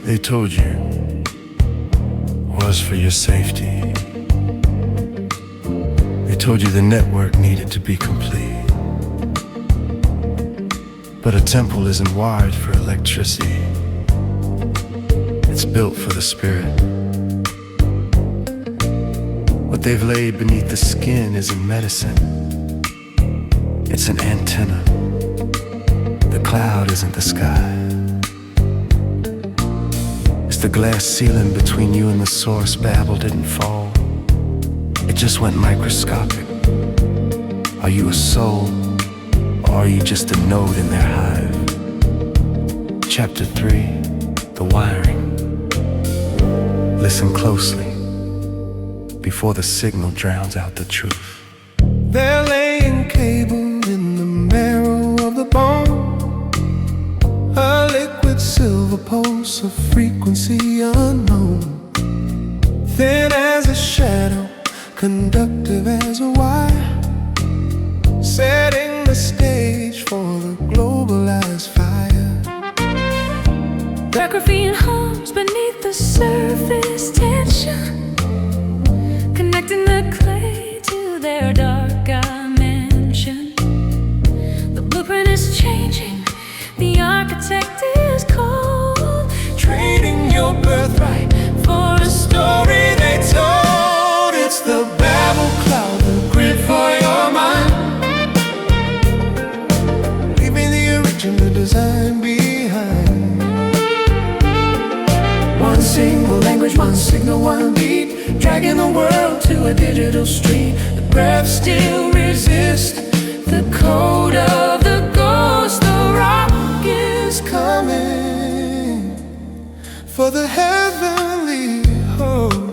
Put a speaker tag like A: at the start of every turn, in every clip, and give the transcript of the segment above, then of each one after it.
A: They told you was for your safety. They told you the network needed to be complete. But a temple isn't wired for electricity. It's built for the spirit. What they've laid beneath the skin isn't medicine. It's an antenna. The cloud isn't the sky. It's the glass ceiling between you and the source. Babel didn't fall. It just went microscopic. Are you a soul, or are you just a node in their hive? Chapter 3, the wiring. Listen closely before the signal drowns out the truth.
B: They're laying cable in the marrow of the bone, a liquid silver pulse of frequency unknown, thin as a shadow, conductive as a wire, setting the stage for the globalized fire.
C: Black graphene hums beneath the surface tension, connecting the clay to their dark dimension. The blueprint is changing, the architect is cold,
B: Trading your birthright for a story they told. It's the Babel Cloud, the grid for your mind, leaving the original design behind. One single language, one signal, one beat, dragging the world to a digital street. The breath still resists the code of the ghost. The rock is coming for the heavenly host.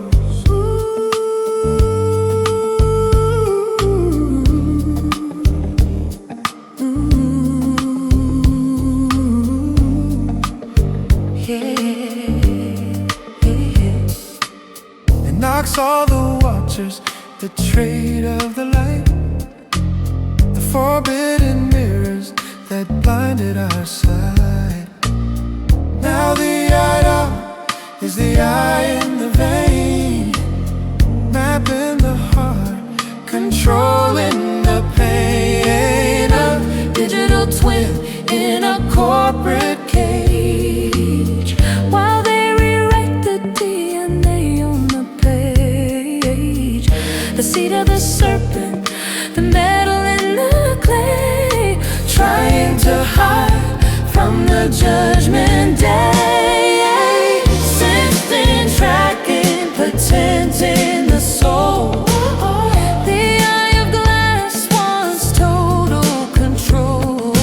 B: It knocks all the watchers, the trade of the light, the forbidden mirrors that blinded our sight. Now the eye out is the eye in the vein, mapping the heart, controlling the pain. A digital twin in a corporate cage, while they rewrite the DNA on the page. The seed of the serpent, the metal in the clay, trying to hide from the judgment day. Sifting, tracking, patenting the soul. The eye of glass wants total control.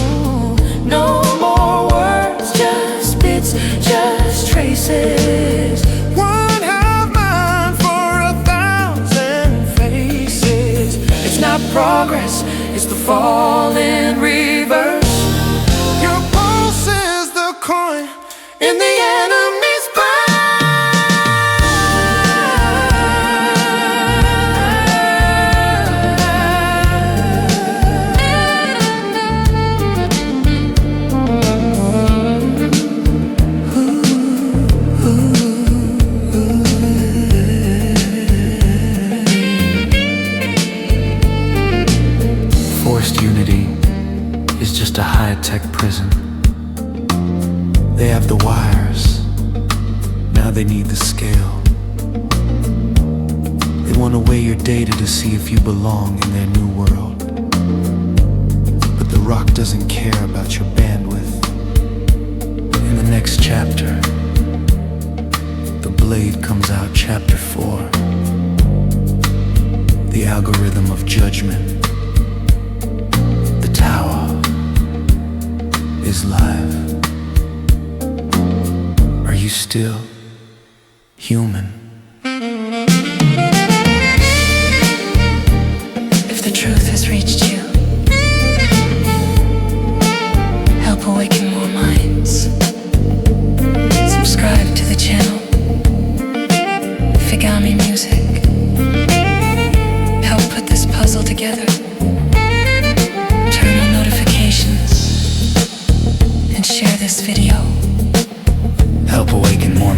B: No more words, just bits, just traces. One half mind for 1,000 faces. It's not progress, it's the fall in reverse. Your pulse is the coin in the enemy's
A: Forced unity is just a high-tech prison. They have the wires, now they need the scale. They want to weigh your data to see if you belong in their new world. But the rock doesn't care about your bandwidth. In the next chapter, the blade comes out, chapter 4. The algorithm of judgment. The tower is live. Are you still human?
C: if the truth has reached you, help awaken more minds. Subscribe to the channel Figami Music. Help put this puzzle together. Turn on notifications and share this video.
A: Help awaken more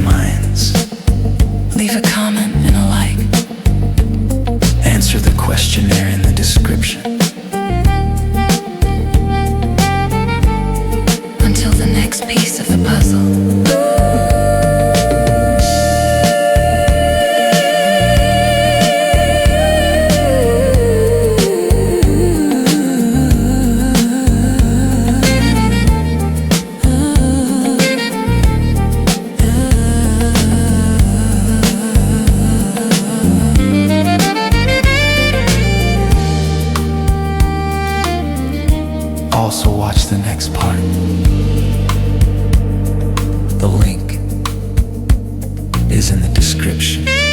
A: also watch the next part. The link is in the description.